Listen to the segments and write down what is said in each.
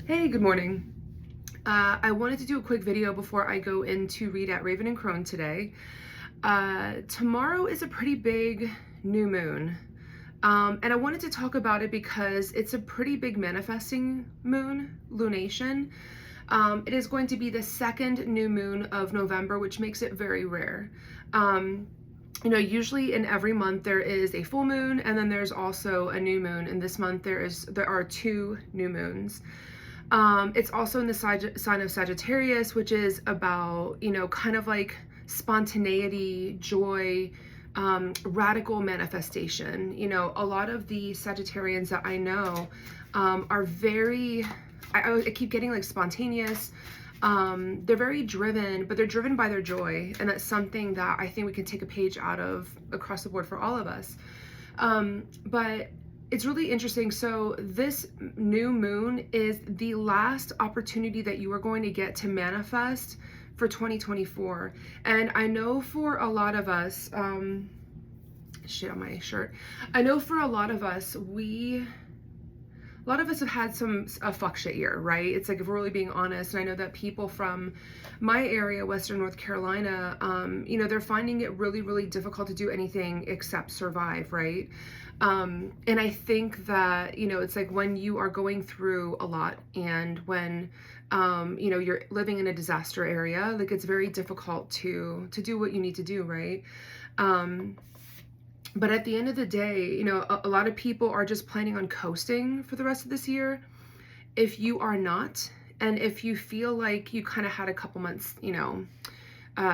Hey, good morning. I wanted to do a quick video before I go in to read at Raven and Crone today. Tomorrow is a pretty big new moon. And I wanted to talk about it because it's a pretty big manifesting moon, lunation. It is going to be the second new moon of November, which makes it very rare. Usually in every month there is a full moon and then there's also a new moon. And this month there are two new moons. It's also in the sign of Sagittarius, which is about, kind of like spontaneity, joy, radical manifestation. A lot of the Sagittarians that I know are very, I keep getting like spontaneous. They're very driven, but they're driven by their joy. And that's something that I think we can take a page out of across the board for all of us. But it's really interesting. So this new moon is the last opportunity that you are going to get to manifest for 2024. And I know for a lot of us, shit on my shirt. I know for a lot of us, have had a fuck shit year, right? It's like, if we're really being honest, and I know that people from my area, Western North Carolina, they're finding it really, really difficult to do anything except survive, right? And I think that, it's like when you are going through a lot and when, you're living in a disaster area, like it's very difficult to do what you need to do, right? But at the end of the day, a lot of people are just planning on coasting for the rest of this year. If you are not, and if you feel like you kind of had a couple months,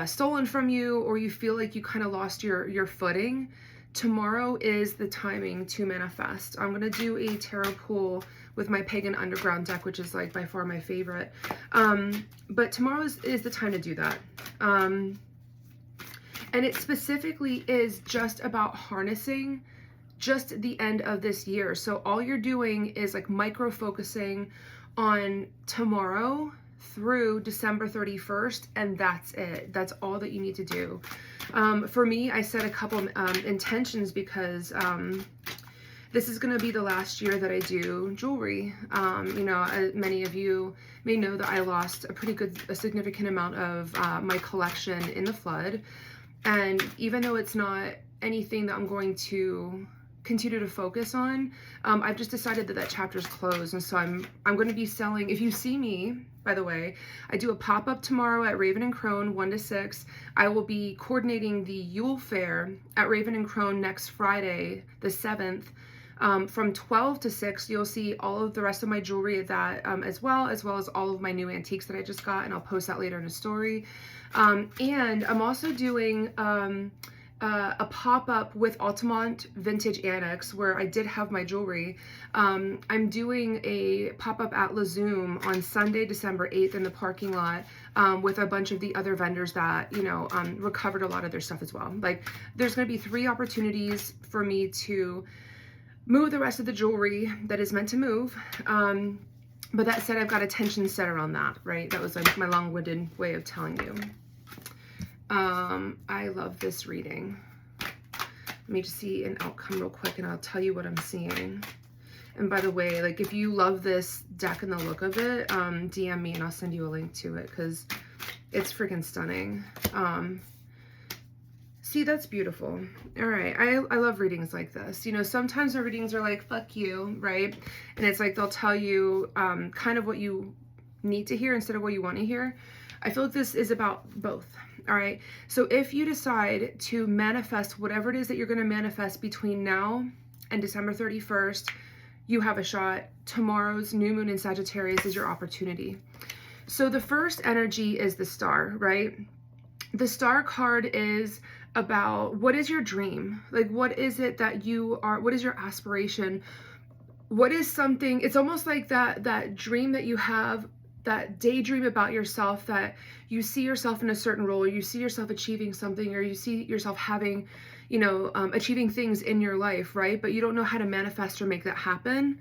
stolen from you, or you feel like you kind of lost your footing, tomorrow is the timing to manifest. I'm going to do a tarot pull with my Pagan Underground deck, which is like by far my favorite. But tomorrow is the time to do that. And it specifically is just about harnessing just the end of this year. So all you're doing is like micro focusing on tomorrow through December 31st, and that's it. That's all that you need to do. For me, I set a couple intentions because this is going to be the last year that I do jewelry. Many of you may know that I lost a significant amount of my collection in the flood. And even though it's not anything that I'm going to continue to focus on, I've just decided that chapter's closed. And so I'm going to be selling, if you see me, by the way, I do a pop-up tomorrow at Raven and Crone, 1 to 6. I will be coordinating the Yule fair at Raven and Crone next Friday, the 7th. From 12 to 6, you'll see all of the rest of my jewelry at that, as well as all of my new antiques that I just got, and I'll post that later in a story. And I'm also doing a pop-up with Altamont Vintage Annex, where I did have my jewelry. I'm doing a pop-up at La Zoom on Sunday, December 8th in the parking lot, with a bunch of the other vendors that, recovered a lot of their stuff as well. Like, there's going to be 3 opportunities for me to move the rest of the jewelry that is meant to move. But that said, I've got a tension set around that, right? That was like my long-winded way of telling you. I love this reading. Let me just see an outcome real quick and I'll tell you what I'm seeing. And by the way, like, if you love this deck and the look of it, DM me and I'll send you a link to it because it's freaking stunning. See, that's beautiful. All right. I love readings like this. Sometimes the readings are like, fuck you, right? And it's like they'll tell you kind of what you need to hear instead of what you want to hear. I feel like this is about both. All right. So if you decide to manifest whatever it is that you're going to manifest between now and December 31st, you have a shot. Tomorrow's new moon in Sagittarius is your opportunity. So the first energy is the star, right? The star card is about what is your dream? Like, what is it that you are, what is your aspiration? What is something, it's almost like that dream that you have, that daydream about yourself, that you see yourself in a certain role, or you see yourself achieving something, or you see yourself having, achieving things in your life, right? But you don't know how to manifest or make that happen.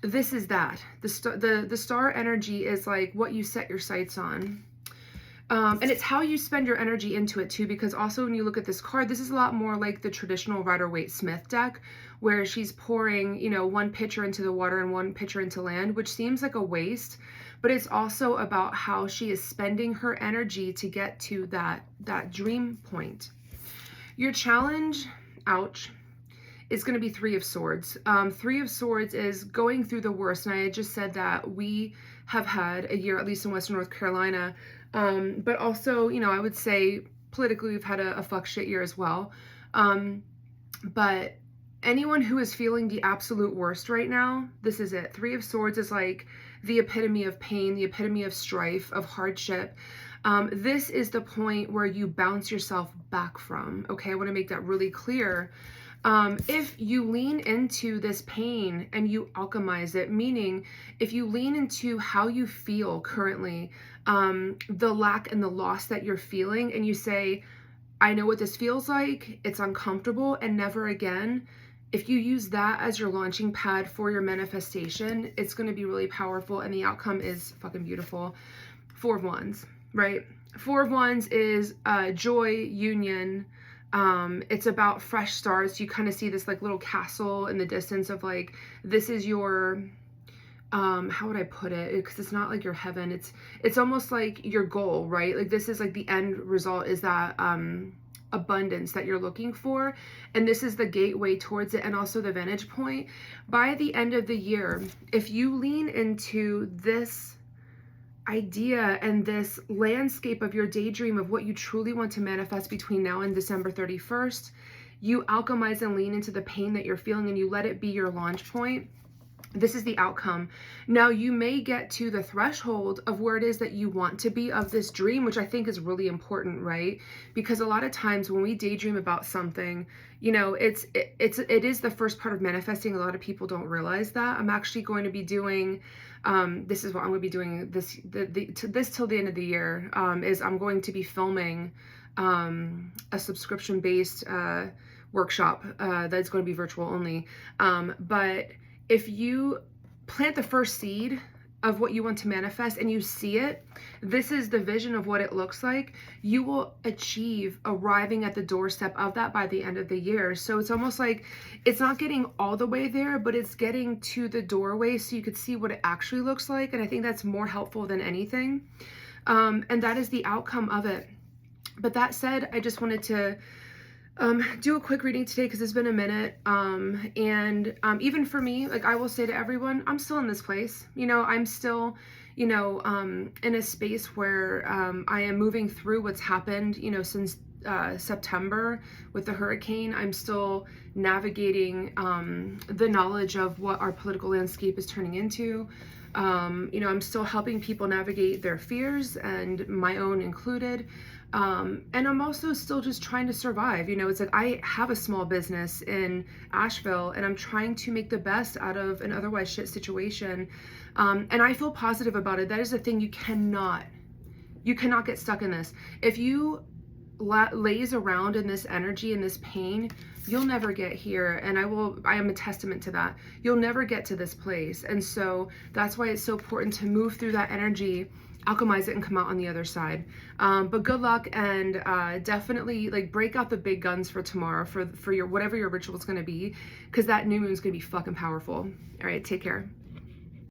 This is that. The star energy is like what you set your sights on. And it's how you spend your energy into it too, because also when you look at this card, this is a lot more like the traditional Rider-Waite-Smith deck, where she's pouring, you know, one pitcher into the water and one pitcher into land, which seems like a waste, but it's also about how she is spending her energy to get to that dream point. Your challenge, ouch, is going to be Three of Swords. Three of Swords is going through the worst, and I just said that we have had a year, at least in Western North Carolina, but also, you know, I would say politically we've had a fuck shit year as well. But anyone who is feeling the absolute worst right now, this is it. Three of Swords is like the epitome of pain, the epitome of strife, of hardship. This is the point where you bounce yourself back from, okay? I want to make that really clear. If you lean into this pain and you alchemize it, meaning if you lean into how you feel currently, the lack and the loss that you're feeling, and you say, I know what this feels like, it's uncomfortable, and never again. If you use that as your launching pad for your manifestation, it's going to be really powerful, and the outcome is fucking beautiful. Four of Wands, right? Four of Wands is joy, union. It's about fresh starts. You kind of see this like little castle in the distance of like, this is your, how would I put it? Because it's not like your heaven. It's almost like your goal, right? Like this is like the end result is that, abundance that you're looking for. And this is the gateway towards it, and also the vantage point. By the end of the year, if you lean into this idea and this landscape of your daydream of what you truly want to manifest between now and December 31st, you alchemize and lean into the pain that you're feeling, and you let it be your launch point. This is the outcome. Now you may get to the threshold of where it is that you want to be of this dream, which I think is really important, right? Because a lot of times when we daydream about something, you know, it is the first part of manifesting. A lot of people don't realize that. I'm actually going to be doing, this is what I'm going to be doing this till the end of the year, is I'm going to be filming a subscription-based workshop that's going to be virtual only. But if you plant the first seed of what you want to manifest and you see it, this is the vision of what it looks like, you will achieve arriving at the doorstep of that by the end of the year. So it's almost like it's not getting all the way there, but it's getting to the doorway so you could see what it actually looks like. And I think that's more helpful than anything. And that is the outcome of it. But that said, I just wanted to do a quick reading today because it's been a minute. Even for me, like I will say to everyone, I'm still in this place. You know, I'm still, you know, in a space where I am moving through what's happened, you know, since September with the hurricane. I'm still navigating the knowledge of what our political landscape is turning into. You know, I'm still helping people navigate their fears, and my own included. And I'm also still just trying to survive. You know, it's like I have a small business in Asheville, and I'm trying to make the best out of an otherwise shit situation. And I feel positive about it. That is the thing. You cannot get stuck in this. If you lays around in this energy and this pain, you'll never get here. And I am a testament to that. You'll never get to this place. And so that's why it's so important to move through that energy, alchemize it, and come out on the other side. But good luck, and definitely like break out the big guns for tomorrow for your whatever your ritual is going to be, because that new moon is going to be fucking powerful. All right, take care.